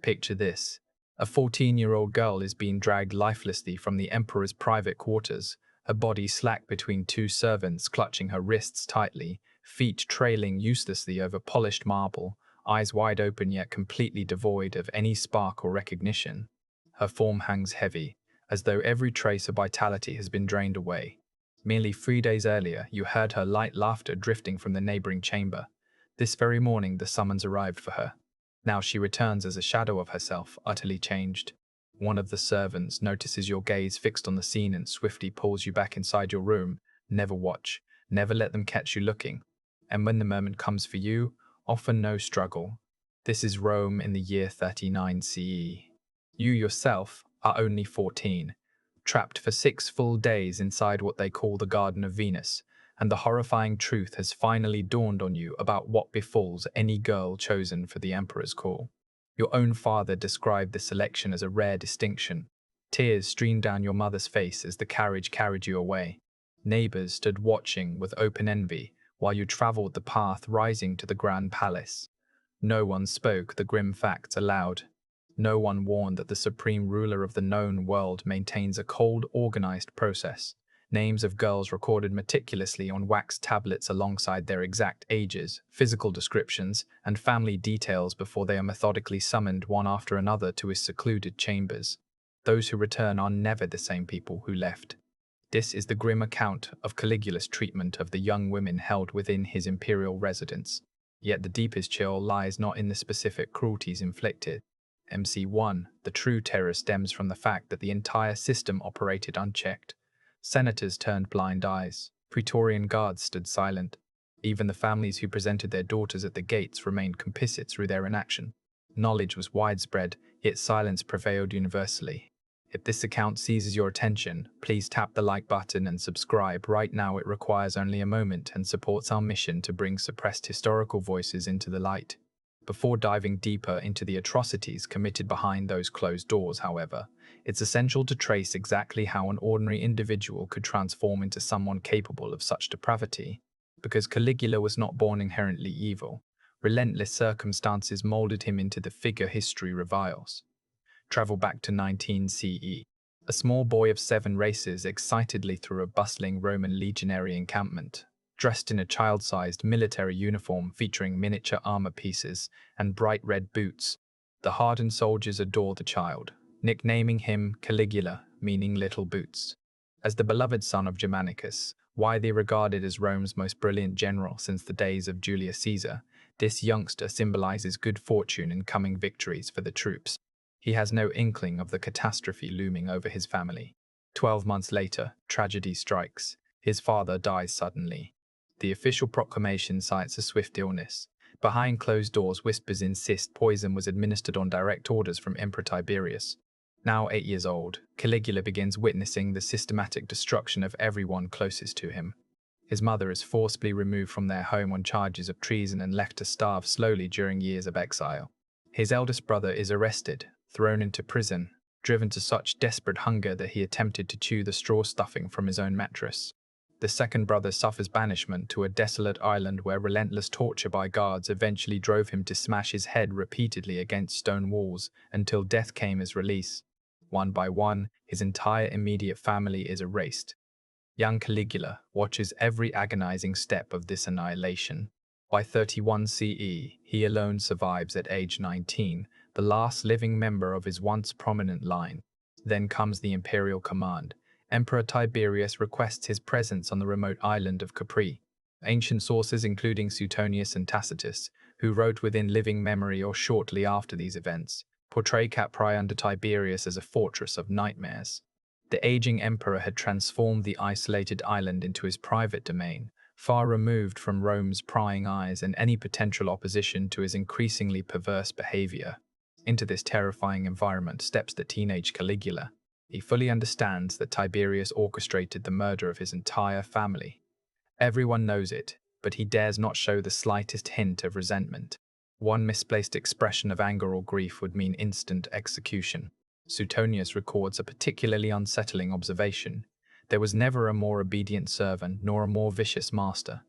Picture this. A 14-year-old girl is being dragged lifelessly from the emperor's private quarters, her body slack between two servants clutching her wrists tightly, feet trailing uselessly over polished marble, eyes wide open yet completely devoid of any spark or recognition. Her form hangs heavy, as though every trace of vitality has been drained away. Merely 3 days earlier, you heard her light laughter drifting from the neighboring chamber. This very morning, the summons arrived for her. Now she returns as a shadow of herself, utterly changed. One of the servants notices your gaze fixed on the scene and swiftly pulls you back inside your room. Never watch. Never let them catch you looking. And when the moment comes for you, offer no struggle. This is Rome in the year 39 CE. You yourself are only 14, trapped for 6 full days inside what they call the Garden of Venus, and the horrifying truth has finally dawned on you about what befalls any girl chosen for the emperor's call. Your own father described the selection as a rare distinction. Tears streamed down your mother's face as the carriage carried you away. Neighbors stood watching with open envy while you traveled the path rising to the grand palace. No one spoke the grim facts aloud. No one warned that the supreme ruler of the known world maintains a cold, organized process. Names of girls recorded meticulously on wax tablets alongside their exact ages, physical descriptions, and family details before they are methodically summoned one after another to his secluded chambers. Those who return are never the same people who left. This is the grim account of Caligula's treatment of the young women held within his imperial residence. Yet the deepest chill lies not in the specific cruelties inflicted. MC1, the true terror stems from the fact that the entire system operated unchecked. Senators turned blind eyes. Praetorian guards stood silent. Even the families who presented their daughters at the gates remained complicit through their inaction. Knowledge was widespread, yet silence prevailed universally. If this account seizes your attention, please tap the like button and subscribe right now. It requires only a moment and supports our mission to bring suppressed historical voices into the light. Before diving deeper into the atrocities committed behind those closed doors, however, it's essential to trace exactly how an ordinary individual could transform into someone capable of such depravity. Because Caligula was not born inherently evil, relentless circumstances molded him into the figure history reviles. Travel back to 19 CE. A small boy of 7 races excitedly through a bustling Roman legionary encampment, dressed in a child-sized military uniform featuring miniature armor pieces and bright red boots. The hardened soldiers adore the child, nicknaming him Caligula, meaning little boots. As the beloved son of Germanicus, widely regarded as Rome's most brilliant general since the days of Julius Caesar, this youngster symbolizes good fortune and coming victories for the troops. He has no inkling of the catastrophe looming over his family. 12 months later, tragedy strikes. His father dies suddenly. The official proclamation cites a swift illness. Behind closed doors, whispers insist poison was administered on direct orders from Emperor Tiberius. Now 8 years old, Caligula begins witnessing the systematic destruction of everyone closest to him. His mother is forcibly removed from their home on charges of treason and left to starve slowly during years of exile. His eldest brother is arrested, thrown into prison, driven to such desperate hunger that he attempted to chew the straw stuffing from his own mattress. The second brother suffers banishment to a desolate island where relentless torture by guards eventually drove him to smash his head repeatedly against stone walls until death came as release. One by one, his entire immediate family is erased. Young Caligula watches every agonizing step of this annihilation. By 31 CE, he alone survives at age 19, the last living member of his once prominent line. Then comes the imperial command. Emperor Tiberius requests his presence on the remote island of Capri. Ancient sources, including Suetonius and Tacitus, who wrote within living memory or shortly after these events, portray Capri under Tiberius as a fortress of nightmares. The aging emperor had transformed the isolated island into his private domain, far removed from Rome's prying eyes and any potential opposition to his increasingly perverse behavior. Into this terrifying environment steps the teenage Caligula. He fully understands that Tiberius orchestrated the murder of his entire family. Everyone knows it, but he dares not show the slightest hint of resentment. One misplaced expression of anger or grief would mean instant execution. Suetonius records a particularly unsettling observation. There was never a more obedient servant nor a more vicious master.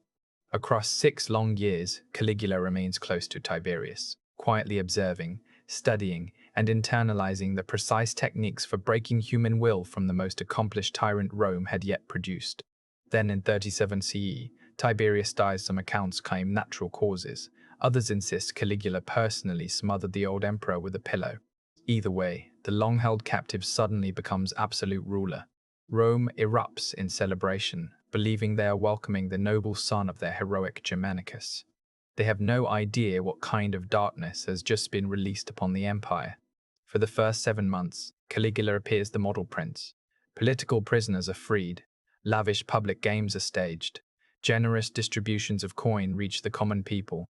Across 6 long years, Caligula remains close to Tiberius, quietly observing, studying and internalizing the precise techniques for breaking human will from the most accomplished tyrant Rome had yet produced. Then in 37 CE, Tiberius dies. Some accounts claim natural causes. Others insist Caligula personally smothered the old emperor with a pillow. Either way, the long-held captive suddenly becomes absolute ruler. Rome erupts in celebration, believing they are welcoming the noble son of their heroic Germanicus. They have no idea what kind of darkness has just been released upon the empire. For the first 7 months, Caligula appears the model prince. Political prisoners are freed. Lavish public games are staged. Generous distributions of coin reach the common people.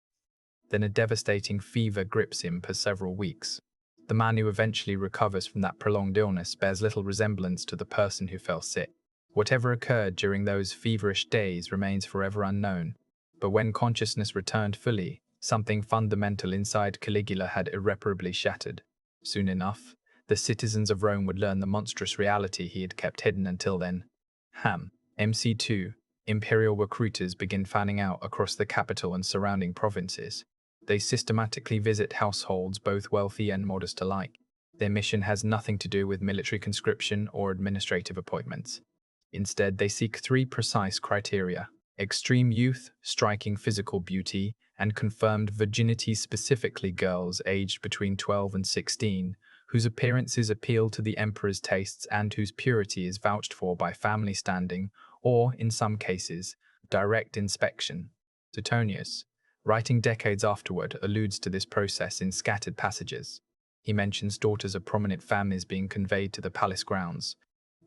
Then a devastating fever grips him for several weeks. The man who eventually recovers from that prolonged illness bears little resemblance to the person who fell sick. Whatever occurred during those feverish days remains forever unknown. But when consciousness returned fully, something fundamental inside Caligula had irreparably shattered. Soon enough, the citizens of Rome would learn the monstrous reality he had kept hidden until then. MC2, imperial recruiters begin fanning out across the capital and surrounding provinces. They systematically visit households, both wealthy and modest alike. Their mission has nothing to do with military conscription or administrative appointments. Instead, they seek 3 precise criteria: extreme youth, striking physical beauty, and confirmed virginity, specifically girls aged between 12 and 16, whose appearances appeal to the emperor's tastes and whose purity is vouched for by family standing or, in some cases, direct inspection. Suetonius, writing decades afterward, alludes to this process in scattered passages. He mentions daughters of prominent families being conveyed to the palace grounds.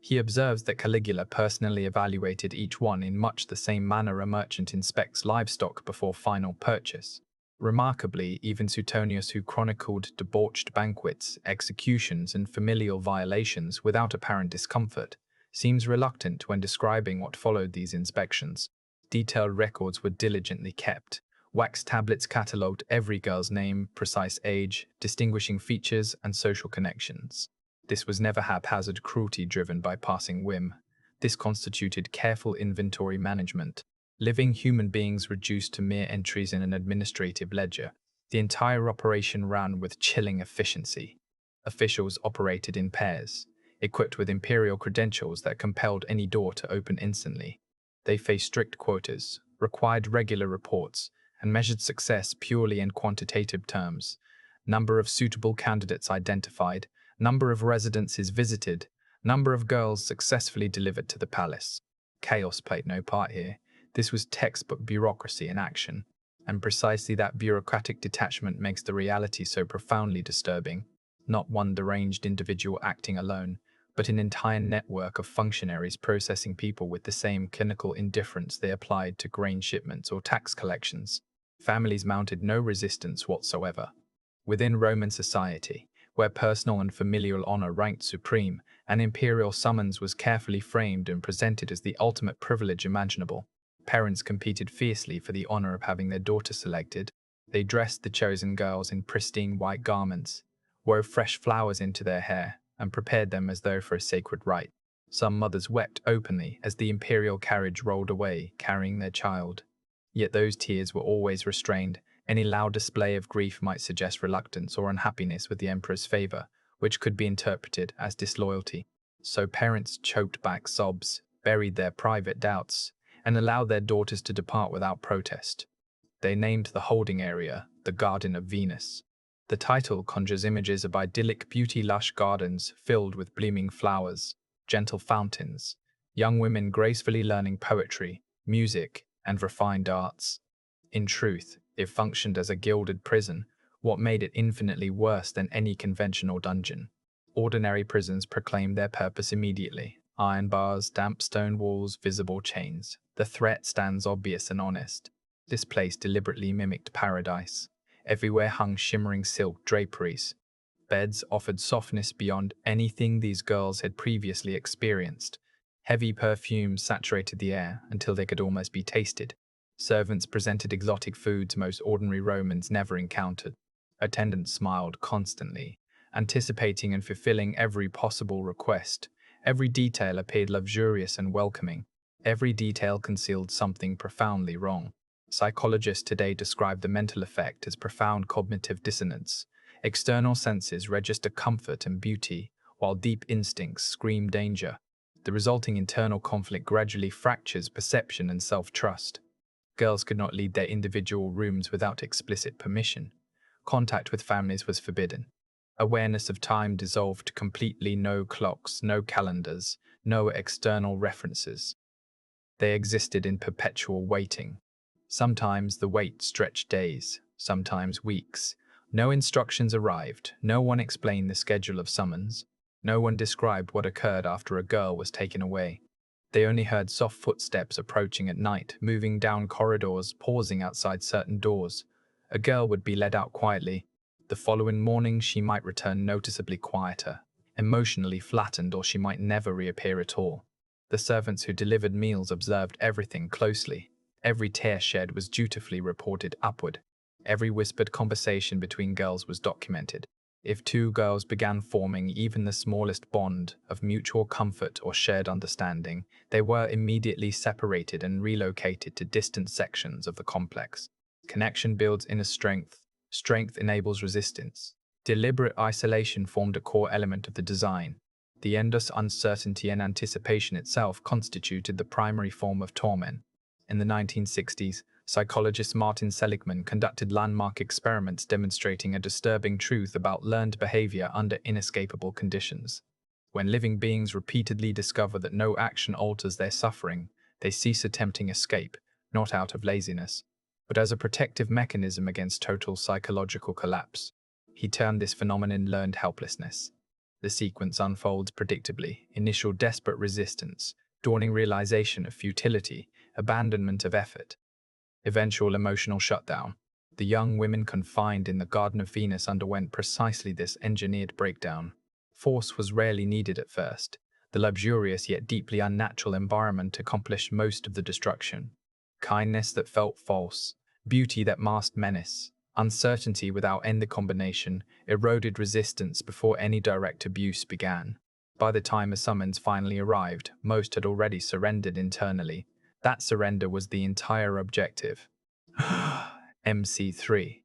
He observes that Caligula personally evaluated each one in much the same manner a merchant inspects livestock before final purchase. Remarkably, even Suetonius, who chronicled debauched banquets, executions, and familial violations without apparent discomfort, seems reluctant when describing what followed these inspections. Detailed records were diligently kept. Wax tablets catalogued every girl's name, precise age, distinguishing features, and social connections. This was never haphazard cruelty driven by passing whim. This constituted careful inventory management. Living human beings reduced to mere entries in an administrative ledger, the entire operation ran with chilling efficiency. Officials operated in pairs, equipped with imperial credentials that compelled any door to open instantly. They faced strict quotas, required regular reports, and measured success purely in quantitative terms: number of suitable candidates identified, number of residences visited, number of girls successfully delivered to the palace. Chaos played no part here. This was textbook bureaucracy in action, and precisely that bureaucratic detachment makes the reality so profoundly disturbing. Not one deranged individual acting alone, but an entire network of functionaries processing people with the same clinical indifference they applied to grain shipments or tax collections. Families mounted no resistance whatsoever. Within Roman society, where personal and familial honor ranked supreme, an imperial summons was carefully framed and presented as the ultimate privilege imaginable. Parents competed fiercely for the honor of having their daughter selected. They dressed the chosen girls in pristine white garments, wove fresh flowers into their hair, and prepared them as though for a sacred rite. Some mothers wept openly as the imperial carriage rolled away, carrying their child. Yet those tears were always restrained. Any loud display of grief might suggest reluctance or unhappiness with the emperor's favor, which could be interpreted as disloyalty. So parents choked back sobs, buried their private doubts, and allowed their daughters to depart without protest. They named the holding area the Garden of Venus. The title conjures images of idyllic beauty-lush gardens filled with blooming flowers, gentle fountains, young women gracefully learning poetry, music, and refined arts. In truth, it functioned as a gilded prison, what made it infinitely worse than any conventional dungeon. Ordinary prisons proclaimed their purpose immediately: iron bars, damp stone walls, visible chains. The threat stands obvious and honest. This place deliberately mimicked paradise. Everywhere hung shimmering silk draperies. Beds offered softness beyond anything these girls had previously experienced. Heavy perfumes saturated the air until they could almost be tasted. Servants presented exotic foods most ordinary Romans never encountered. Attendants smiled constantly, anticipating and fulfilling every possible request. Every detail appeared luxurious and welcoming. Every detail concealed something profoundly wrong. Psychologists today describe the mental effect as profound cognitive dissonance. External senses register comfort and beauty, while deep instincts scream danger. The resulting internal conflict gradually fractures perception and self-trust. Girls could not leave their individual rooms without explicit permission. Contact with families was forbidden. Awareness of time dissolved completely. No clocks, no calendars, no external references. They existed in perpetual waiting. Sometimes the wait stretched days, sometimes weeks. No instructions arrived, no one explained the schedule of summons, no one described what occurred after a girl was taken away. They only heard soft footsteps approaching at night, moving down corridors, pausing outside certain doors. A girl would be led out quietly. The following morning she might return noticeably quieter, emotionally flattened, or she might never reappear at all. The servants who delivered meals observed everything closely. Every tear shed was dutifully reported upward. Every whispered conversation between girls was documented. If two girls began forming even the smallest bond of mutual comfort or shared understanding, they were immediately separated and relocated to distant sections of the complex. Connection builds inner strength. Strength enables resistance. Deliberate isolation formed a core element of the design. The endless uncertainty and anticipation itself constituted the primary form of torment. In the 1960s, psychologist Martin Seligman conducted landmark experiments demonstrating a disturbing truth about learned behavior under inescapable conditions. When living beings repeatedly discover that no action alters their suffering, they cease attempting escape, not out of laziness, but as a protective mechanism against total psychological collapse. He termed this phenomenon learned helplessness. The sequence unfolds predictably: initial desperate resistance, dawning realization of futility, abandonment of effort, eventual emotional shutdown. The young women confined in the Garden of Venus underwent precisely this engineered breakdown. Force was rarely needed at first. The luxurious yet deeply unnatural environment accomplished most of the destruction. Kindness that felt false, beauty that masked menace, uncertainty without end. The combination eroded resistance before any direct abuse began. By the time a summons finally arrived, most had already surrendered internally. That surrender was the entire objective. MC3.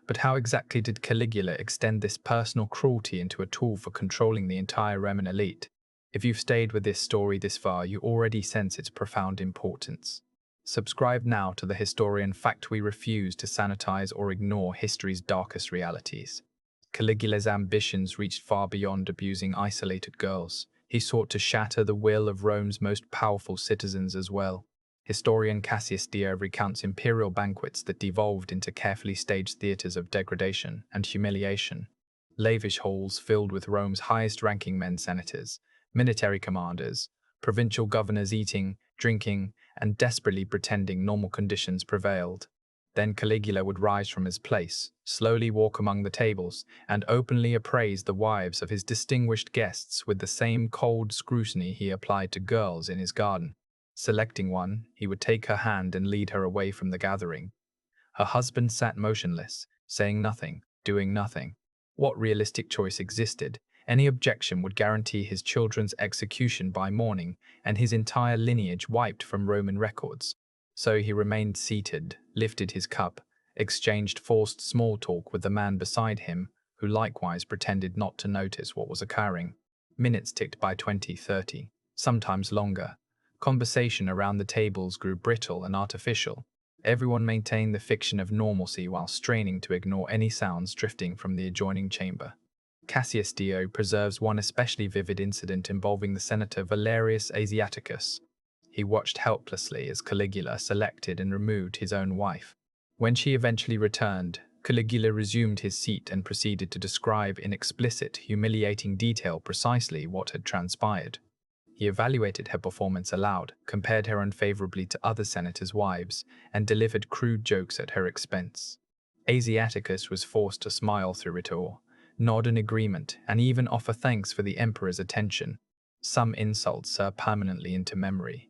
But how exactly did Caligula extend this personal cruelty into a tool for controlling the entire Roman elite? If you've stayed with this story this far, you already sense its profound importance. Subscribe now to the Historian Fact. We refuse to sanitize or ignore history's darkest realities. Caligula's ambitions reached far beyond abusing isolated girls. He sought to shatter the will of Rome's most powerful citizens as well. Historian Cassius Dio recounts imperial banquets that devolved into carefully staged theaters of degradation and humiliation. Lavish halls filled with Rome's highest-ranking men, senators, military commanders, provincial governors eating, drinking, and desperately pretending normal conditions prevailed. Then Caligula would rise from his place, slowly walk among the tables, and openly appraise the wives of his distinguished guests with the same cold scrutiny he applied to girls in his garden. Selecting one, he would take her hand and lead her away from the gathering. Her husband sat motionless, saying nothing, doing nothing. What realistic choice existed? Any objection would guarantee his children's execution by morning and his entire lineage wiped from Roman records. So he remained seated, lifted his cup, exchanged forced small talk with the man beside him, who likewise pretended not to notice what was occurring. Minutes ticked by 20, 30, sometimes longer. Conversation around the tables grew brittle and artificial. Everyone maintained the fiction of normalcy while straining to ignore any sounds drifting from the adjoining chamber. Cassius Dio preserves one especially vivid incident involving the senator Valerius Asiaticus. He watched helplessly as Caligula selected and removed his own wife. When she eventually returned, Caligula resumed his seat and proceeded to describe in explicit, humiliating detail precisely what had transpired. He evaluated her performance aloud, compared her unfavorably to other senators' wives, and delivered crude jokes at her expense. Asiaticus was forced to smile through it all, nod in agreement, and even offer thanks for the emperor's attention. Some insults served permanently into memory.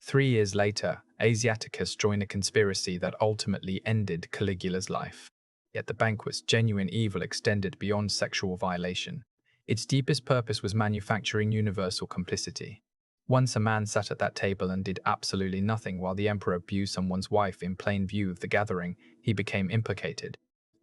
3 years later, Asiaticus joined a conspiracy that ultimately ended Caligula's life. Yet the banquet's genuine evil extended beyond sexual violation. Its deepest purpose was manufacturing universal complicity. Once a man sat at that table and did absolutely nothing while the emperor abused someone's wife in plain view of the gathering, he became implicated.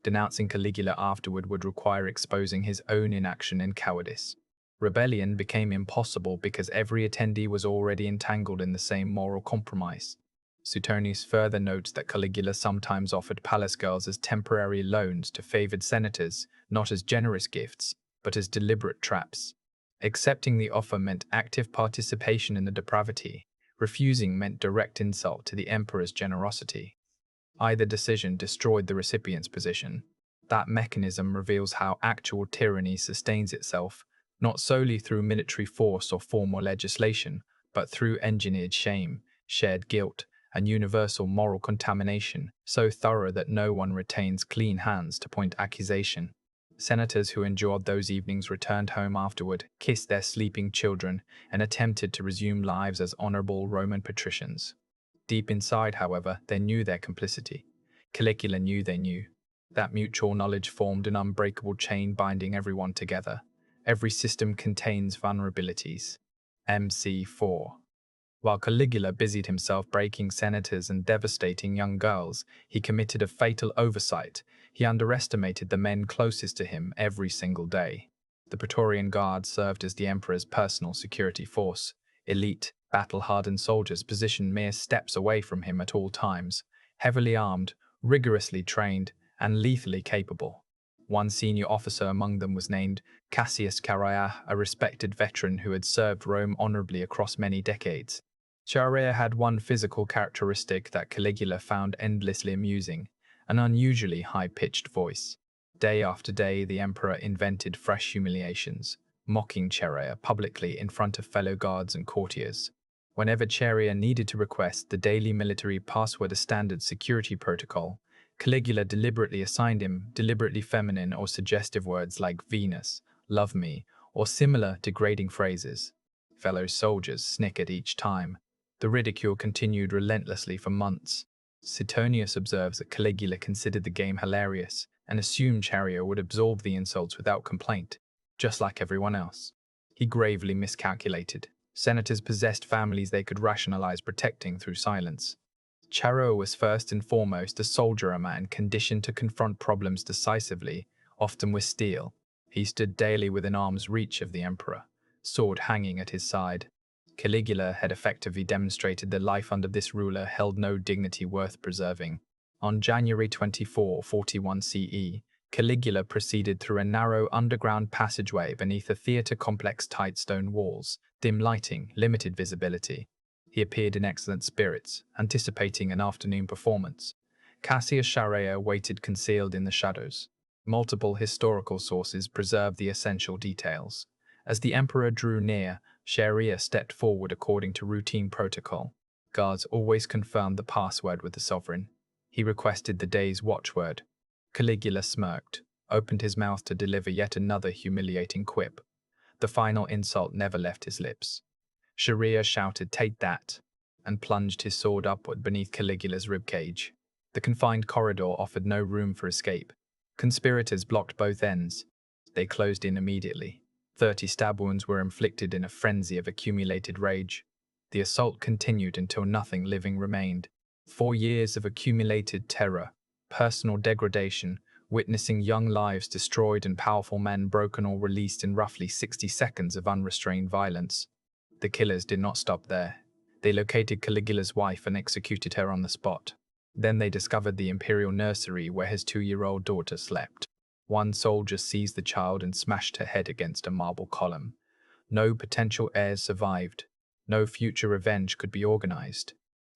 Denouncing Caligula afterward would require exposing his own inaction and cowardice. Rebellion became impossible because every attendee was already entangled in the same moral compromise. Suetonius further notes that Caligula sometimes offered palace girls as temporary loans to favored senators, not as generous gifts, but as deliberate traps. Accepting the offer meant active participation in the depravity. Refusing meant direct insult to the emperor's generosity. Either decision destroyed the recipient's position. That mechanism reveals how actual tyranny sustains itself, not solely through military force or formal legislation, but through engineered shame, shared guilt, and universal moral contamination, so thorough that no one retains clean hands to point accusation. Senators who endured those evenings returned home afterward, kissed their sleeping children, and attempted to resume lives as honorable Roman patricians. Deep inside, however, they knew their complicity. Caligula knew they knew. That mutual knowledge formed an unbreakable chain binding everyone together. Every system contains vulnerabilities. MC4. While Caligula busied himself breaking senators and devastating young girls, he committed a fatal oversight. He underestimated the men closest to him every single day. The Praetorian Guard served as the emperor's personal security force. Elite, battle-hardened soldiers positioned mere steps away from him at all times, heavily armed, rigorously trained, and lethally capable. One senior officer among them was named Cassius Chaerea, a respected veteran who had served Rome honorably across many decades. Chaerea had one physical characteristic that Caligula found endlessly amusing: an unusually high-pitched voice. Day after day, the emperor invented fresh humiliations, mocking Chaerea publicly in front of fellow guards and courtiers. Whenever Chaerea needed to request the daily military password, a standard security protocol, Caligula deliberately assigned him deliberately feminine or suggestive words like Venus, love me, or similar degrading phrases. Fellow soldiers snickered each time. The ridicule continued relentlessly for months. Suetonius observes that Caligula considered the game hilarious and assumed Chaerea would absorb the insults without complaint, just like everyone else. He gravely miscalculated. Senators possessed families they could rationalize protecting through silence. Chaerea was first and foremost a soldier, a man conditioned to confront problems decisively, often with steel. He stood daily within arm's reach of the emperor, sword hanging at his side. Caligula had effectively demonstrated that life under this ruler held no dignity worth preserving. On January 24, 41 CE, Caligula proceeded through a narrow underground passageway beneath a theatre complex, tight stone walls, dim lighting, limited visibility. He appeared in excellent spirits, anticipating an afternoon performance. Cassius Chaerea waited concealed in the shadows. Multiple historical sources preserve the essential details. As the emperor drew near, Chaerea stepped forward according to routine protocol. Guards always confirmed the password with the sovereign. He requested the day's watchword. Caligula smirked, opened his mouth to deliver yet another humiliating quip. The final insult never left his lips. Chaerea shouted, "Take that," and plunged his sword upward beneath Caligula's ribcage. The confined corridor offered no room for escape. Conspirators blocked both ends. They closed in immediately. 30 stab wounds were inflicted in a frenzy of accumulated rage. The assault continued until nothing living remained. 4 years of accumulated terror, personal degradation, witnessing young lives destroyed and powerful men broken or released in roughly 60 seconds of unrestrained violence. The killers did not stop there. They located Caligula's wife and executed her on the spot. Then they discovered the imperial nursery where his 2-year-old daughter slept. One soldier seized the child and smashed her head against a marble column. No potential heirs survived. No future revenge could be organized.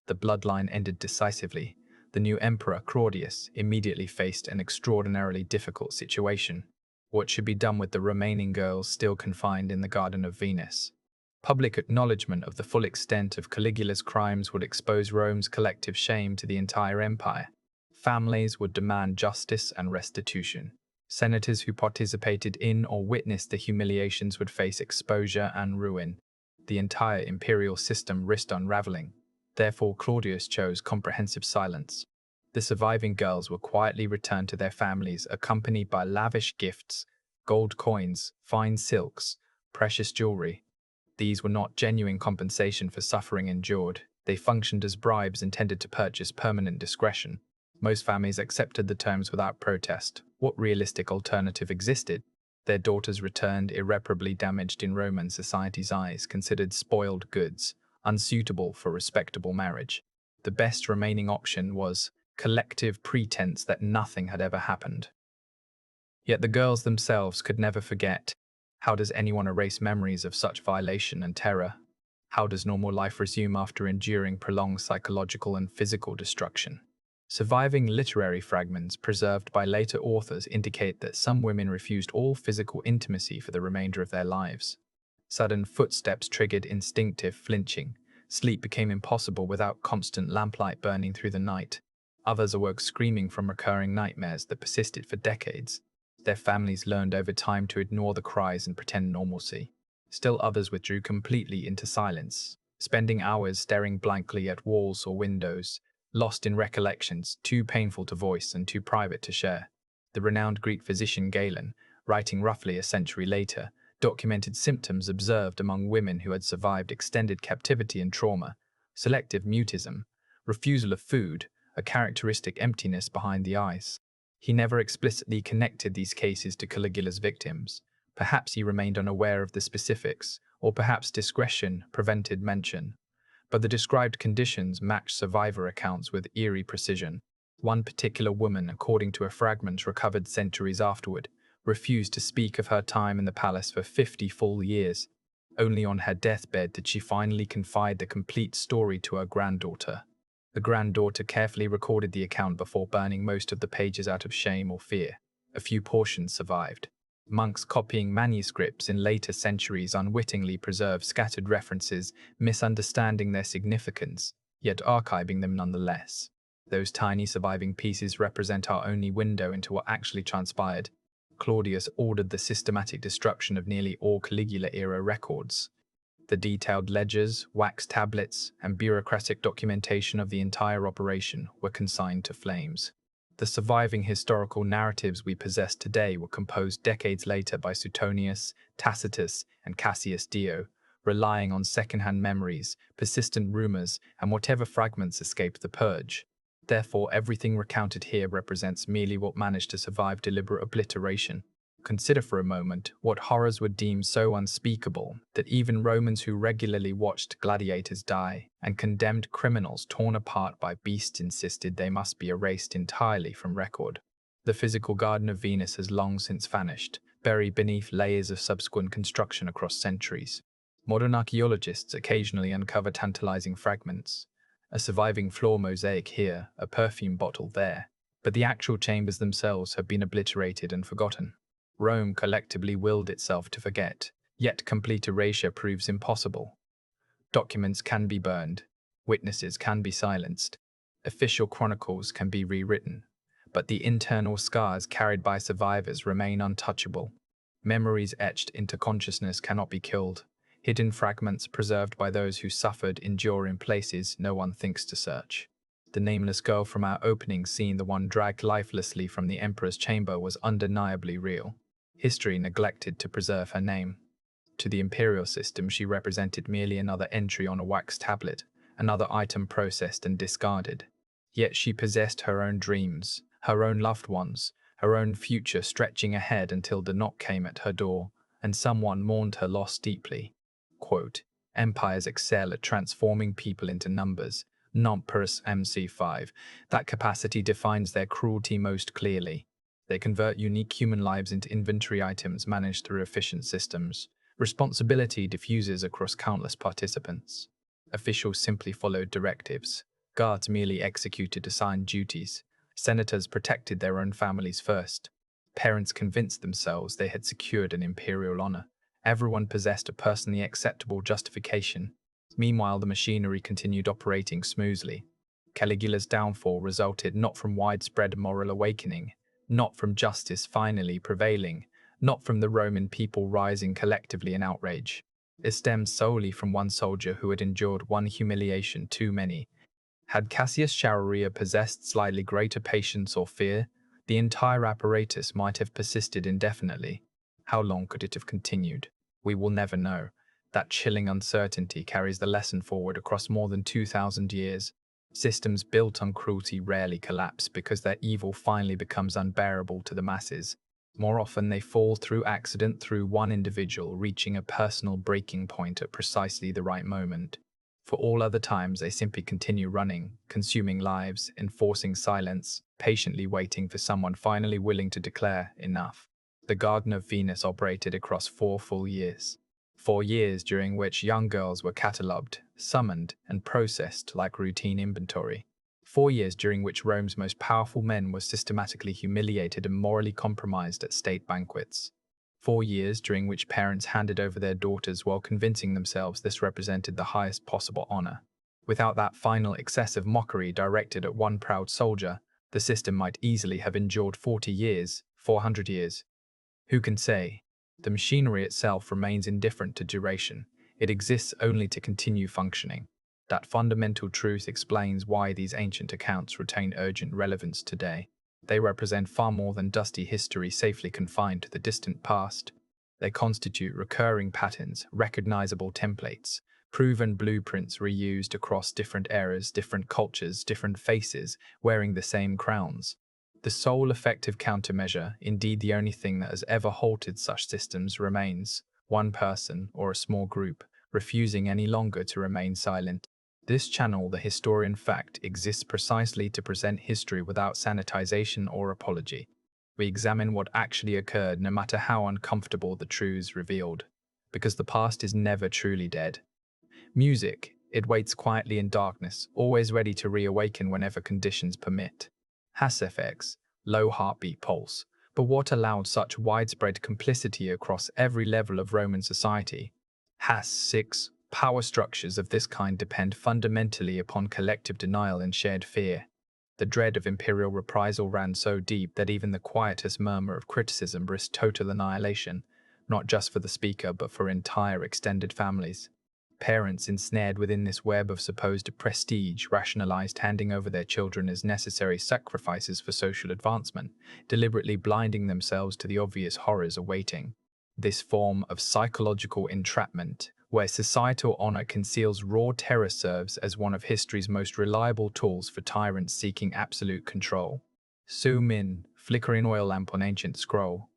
The bloodline ended decisively. The new emperor, Claudius, immediately faced an extraordinarily difficult situation. What should be done with the remaining girls still confined in the Garden of Venus? Public acknowledgement of the full extent of Caligula's crimes would expose Rome's collective shame to the entire empire. Families would demand justice and restitution. Senators who participated in or witnessed the humiliations would face exposure and ruin. The entire imperial system risked unraveling. Therefore, Claudius chose comprehensive silence. The surviving girls were quietly returned to their families, accompanied by lavish gifts, gold coins, fine silks, precious jewelry. These were not genuine compensation for suffering endured. They functioned as bribes intended to purchase permanent discretion. Most families accepted the terms without protest. What realistic alternative existed? Their daughters returned irreparably damaged in Roman society's eyes, considered spoiled goods, unsuitable for respectable marriage. The best remaining option was collective pretense that nothing had ever happened. Yet the girls themselves could never forget. How does anyone erase memories of such violation and terror? How does normal life resume after enduring prolonged psychological and physical destruction? Surviving literary fragments preserved by later authors indicate that some women refused all physical intimacy for the remainder of their lives. Sudden footsteps triggered instinctive flinching. Sleep became impossible without constant lamplight burning through the night. Others awoke screaming from recurring nightmares that persisted for decades. Their families learned over time to ignore the cries and pretend normalcy. Still others withdrew completely into silence, spending hours staring blankly at walls or windows, lost in recollections too painful to voice and too private to share. The renowned Greek physician Galen, writing roughly a century later, documented symptoms observed among women who had survived extended captivity and trauma: selective mutism, refusal of food, a characteristic emptiness behind the eyes. He never explicitly connected these cases to Caligula's victims. Perhaps he remained unaware of the specifics, or perhaps discretion prevented mention. But the described conditions matched survivor accounts with eerie precision. One particular woman, according to a fragment recovered centuries afterward, refused to speak of her time in the palace for 50 full years. Only on her deathbed did she finally confide the complete story to her granddaughter. The granddaughter carefully recorded the account before burning most of the pages out of shame or fear. A few portions survived. Monks copying manuscripts in later centuries unwittingly preserved scattered references, misunderstanding their significance, yet archiving them nonetheless. Those tiny surviving pieces represent our only window into what actually transpired. Claudius ordered the systematic destruction of nearly all Caligula-era records. The detailed ledgers, wax tablets, and bureaucratic documentation of the entire operation were consigned to flames. The surviving historical narratives we possess today were composed decades later by Suetonius, Tacitus, and Cassius Dio, relying on second-hand memories, persistent rumors, and whatever fragments escaped the purge. Therefore, everything recounted here represents merely what managed to survive deliberate obliteration. Consider for a moment what horrors were deemed so unspeakable that even Romans who regularly watched gladiators die and condemned criminals torn apart by beasts insisted they must be erased entirely from record. The physical Garden of Venus has long since vanished, buried beneath layers of subsequent construction across centuries. Modern archaeologists occasionally uncover tantalizing fragments. A surviving floor mosaic here, a perfume bottle there, but the actual chambers themselves have been obliterated and forgotten. Rome collectively willed itself to forget, yet complete erasure proves impossible. Documents can be burned, witnesses can be silenced, official chronicles can be rewritten, but the internal scars carried by survivors remain untouchable. Memories etched into consciousness cannot be killed. Hidden fragments preserved by those who suffered endure in places no one thinks to search. The nameless girl from our opening scene, the one dragged lifelessly from the emperor's chamber, was undeniably real. History neglected to preserve her name. To the imperial system, she represented merely another entry on a wax tablet, another item processed and discarded. Yet she possessed her own dreams, her own loved ones, her own future stretching ahead until the knock came at her door, and someone mourned her loss deeply. Quote, "Empires excel at transforming people into numbers. Numpers MC5. That capacity defines their cruelty most clearly. They convert unique human lives into inventory items managed through efficient systems. Responsibility diffuses across countless participants. Officials simply followed directives. Guards merely executed assigned duties. Senators protected their own families first. Parents convinced themselves they had secured an imperial honor. Everyone possessed a personally acceptable justification. Meanwhile, the machinery continued operating smoothly. Caligula's downfall resulted not from widespread moral awakening, not from justice finally prevailing, not from the Roman people rising collectively in outrage. It stemmed solely from one soldier who had endured one humiliation too many. Had Cassius Chaerea possessed slightly greater patience or fear, the entire apparatus might have persisted indefinitely. How long could it have continued? We will never know. That chilling uncertainty carries the lesson forward across more than 2,000 years. Systems built on cruelty rarely collapse because their evil finally becomes unbearable to the masses. More often, they fall through accident, through one individual reaching a personal breaking point at precisely the right moment. For all other times, they simply continue running, consuming lives, enforcing silence, patiently waiting for someone finally willing to declare enough. The Garden of Venus operated across 4 full years. 4 years during which young girls were catalogued, summoned, and processed like routine inventory. 4 years during which Rome's most powerful men were systematically humiliated and morally compromised at state banquets. 4 years during which parents handed over their daughters while convincing themselves this represented the highest possible honor. Without that final excessive mockery directed at one proud soldier, the system might easily have endured 40 years, 400 years. Who can say? The machinery itself remains indifferent to duration. It exists only to continue functioning. That fundamental truth explains why these ancient accounts retain urgent relevance today. They represent far more than dusty history safely confined to the distant past. They constitute recurring patterns, recognizable templates, proven blueprints reused across different eras, different cultures, different faces, wearing the same crowns. The sole effective countermeasure, indeed the only thing that has ever halted such systems, remains one person or a small group, refusing any longer to remain silent. This channel, The Historian Fact, exists precisely to present history without sanitization or apology. We examine what actually occurred, no matter how uncomfortable the truths revealed, because the past is never truly dead. Music, it waits quietly in darkness, always ready to reawaken whenever conditions permit. Has effects, low heartbeat pulse, but what allowed such widespread complicity across every level of Roman society? Has 6. Power structures of this kind depend fundamentally upon collective denial and shared fear. The dread of imperial reprisal ran so deep that even the quietest murmur of criticism risked total annihilation, not just for the speaker but for entire extended families. Parents ensnared within this web of supposed prestige rationalized handing over their children as necessary sacrifices for social advancement, deliberately blinding themselves to the obvious horrors awaiting. This form of psychological entrapment, where societal honor conceals raw terror, serves as one of history's most reliable tools for tyrants seeking absolute control. Zoom in, flickering oil lamp on ancient scroll.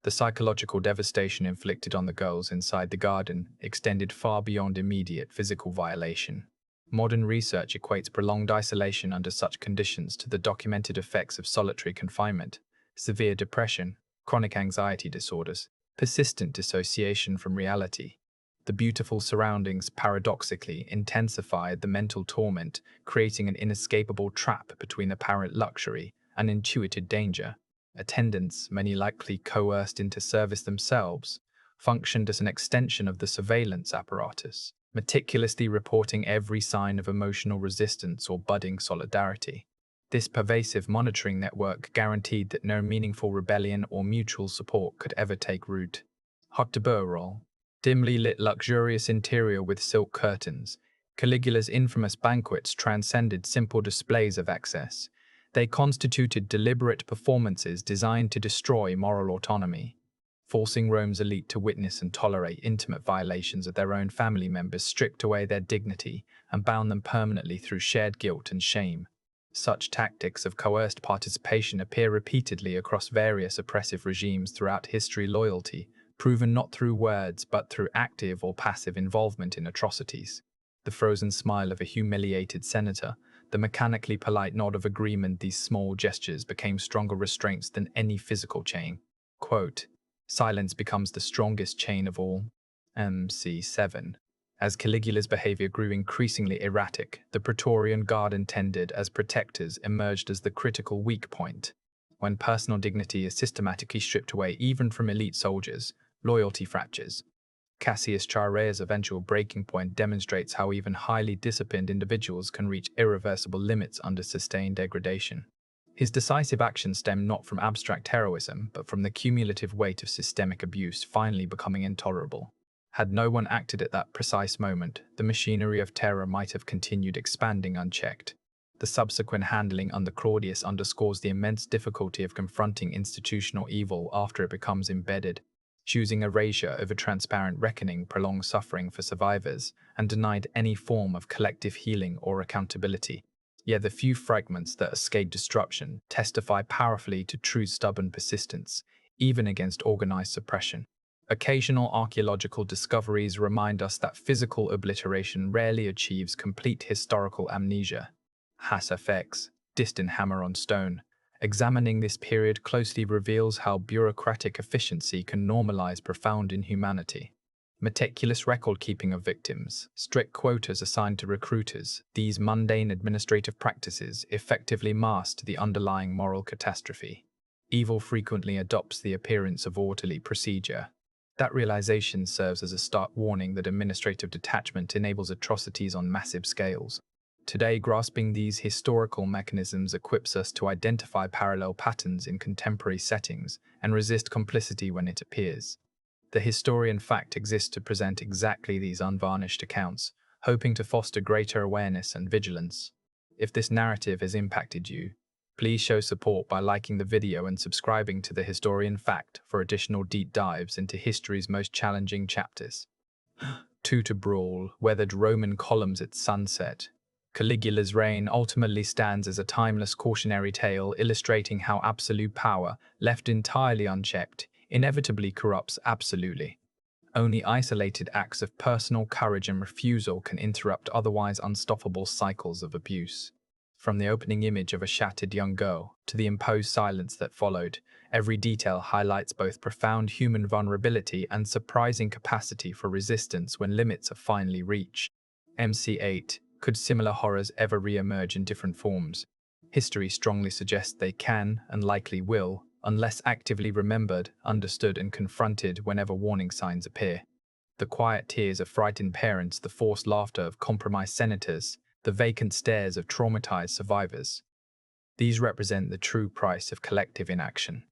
The psychological devastation inflicted on the girls inside the garden extended far beyond immediate physical violation. Modern research equates prolonged isolation under such conditions to the documented effects of solitary confinement, severe depression, chronic anxiety disorders, persistent dissociation from reality. The beautiful surroundings paradoxically intensified the mental torment, creating an inescapable trap between apparent luxury and intuited danger. Attendants, many likely coerced into service themselves, functioned as an extension of the surveillance apparatus, meticulously reporting every sign of emotional resistance or budding solidarity. This pervasive monitoring network guaranteed that no meaningful rebellion or mutual support could ever take root. Haute de Beurre, dimly lit luxurious interior with silk curtains, Caligula's infamous banquets transcended simple displays of excess. They constituted deliberate performances designed to destroy moral autonomy. Forcing Rome's elite to witness and tolerate intimate violations of their own family members stripped away their dignity and bound them permanently through shared guilt and shame. Such tactics of coerced participation appear repeatedly across various oppressive regimes throughout history. Loyalty, proven not through words but through active or passive involvement in atrocities. The frozen smile of a humiliated senator, the mechanically polite nod of agreement, these small gestures became stronger restraints than any physical chain. Quote, silence becomes the strongest chain of all. MC7. As Caligula's behavior grew increasingly erratic, the Praetorian Guard intended as protectors emerged as the critical weak point. When personal dignity is systematically stripped away even from elite soldiers, loyalty fractures. Cassius Chaerea's eventual breaking point demonstrates how even highly disciplined individuals can reach irreversible limits under sustained degradation. His decisive actions stem not from abstract heroism, but from the cumulative weight of systemic abuse finally becoming intolerable. Had no one acted at that precise moment, the machinery of terror might have continued expanding unchecked. The subsequent handling under Claudius underscores the immense difficulty of confronting institutional evil after it becomes embedded. Choosing erasure over transparent reckoning prolonged suffering for survivors and denied any form of collective healing or accountability. Yet the few fragments that escape disruption testify powerfully to true stubborn persistence, even against organized suppression. Occasional archaeological discoveries remind us that physical obliteration rarely achieves complete historical amnesia. Has effects, distant hammer on stone. Examining this period closely reveals how bureaucratic efficiency can normalize profound inhumanity. Meticulous record-keeping of victims, strict quotas assigned to recruiters, these mundane administrative practices effectively mask the underlying moral catastrophe. Evil frequently adopts the appearance of orderly procedure. That realization serves as a stark warning that administrative detachment enables atrocities on massive scales. Today, grasping these historical mechanisms equips us to identify parallel patterns in contemporary settings and resist complicity when it appears. The historian fact exists to present exactly these unvarnished accounts, hoping to foster greater awareness and vigilance. If this narrative has impacted you, please show support by liking the video and subscribing to the Historian Fact for additional deep dives into history's most challenging chapters. To brawl, weathered Roman columns at sunset. Caligula's reign ultimately stands as a timeless cautionary tale illustrating how absolute power, left entirely unchecked, inevitably corrupts absolutely. Only isolated acts of personal courage and refusal can interrupt otherwise unstoppable cycles of abuse. From the opening image of a shattered young girl to the imposed silence that followed, every detail highlights both profound human vulnerability and surprising capacity for resistance when limits are finally reached. MC8. Could similar horrors ever re-emerge in different forms? History strongly suggests they can, and likely will, unless actively remembered, understood, and confronted whenever warning signs appear. The quiet tears of frightened parents, the forced laughter of compromised senators, the vacant stares of traumatized survivors. These represent the true price of collective inaction.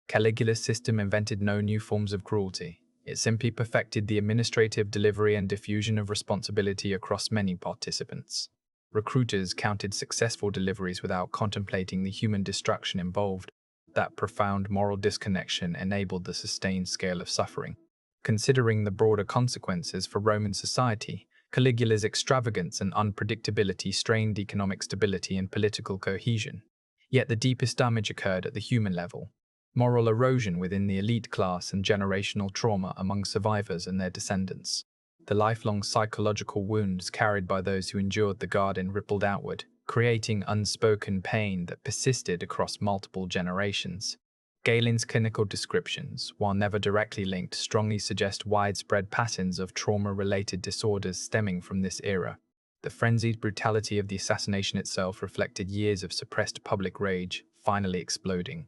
Caligula's system invented no new forms of cruelty. It simply perfected the administrative delivery and diffusion of responsibility across many participants. Recruiters counted successful deliveries without contemplating the human destruction involved. That profound moral disconnection enabled the sustained scale of suffering. Considering the broader consequences for Roman society, Caligula's extravagance and unpredictability strained economic stability and political cohesion. Yet the deepest damage occurred at the human level. Moral erosion within the elite class and generational trauma among survivors and their descendants. The lifelong psychological wounds carried by those who endured the garden rippled outward, creating unspoken pain that persisted across multiple generations. Galen's clinical descriptions, while never directly linked, strongly suggest widespread patterns of trauma-related disorders stemming from this era. The frenzied brutality of the assassination itself reflected years of suppressed public rage, finally exploding.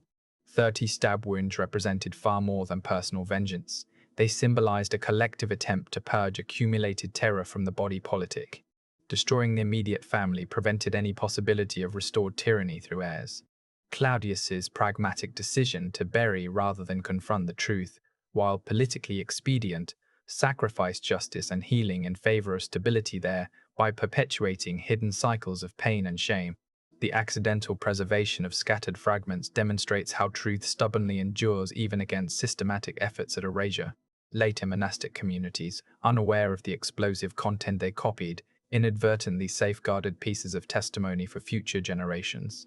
30 stab wounds represented far more than personal vengeance. They symbolized a collective attempt to purge accumulated terror from the body politic. Destroying the immediate family prevented any possibility of restored tyranny through heirs. Claudius's pragmatic decision to bury rather than confront the truth, while politically expedient, sacrificed justice and healing in favor of stability there by perpetuating hidden cycles of pain and shame. The accidental preservation of scattered fragments demonstrates how truth stubbornly endures even against systematic efforts at erasure. Later monastic communities, unaware of the explosive content they copied, inadvertently safeguarded pieces of testimony for future generations.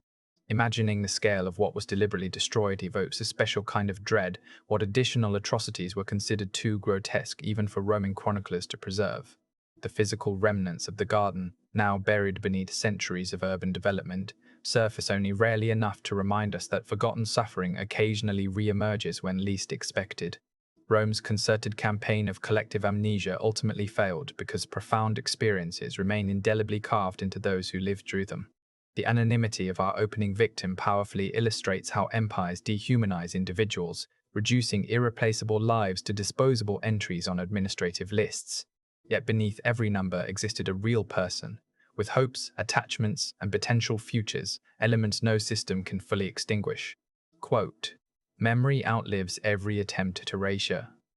Imagining the scale of what was deliberately destroyed evokes a special kind of dread. What additional atrocities were considered too grotesque even for Roman chroniclers to preserve? The physical remnants of the garden, now buried beneath centuries of urban development, surface only rarely enough to remind us that forgotten suffering occasionally re-emerges when least expected. Rome's concerted campaign of collective amnesia ultimately failed because profound experiences remain indelibly carved into those who lived through them. The anonymity of our opening victim powerfully illustrates how empires dehumanize individuals, reducing irreplaceable lives to disposable entries on administrative lists. Yet beneath every number existed a real person, with hopes, attachments, and potential futures, elements no system can fully extinguish. Quote, "Memory outlives every attempt at erasure,"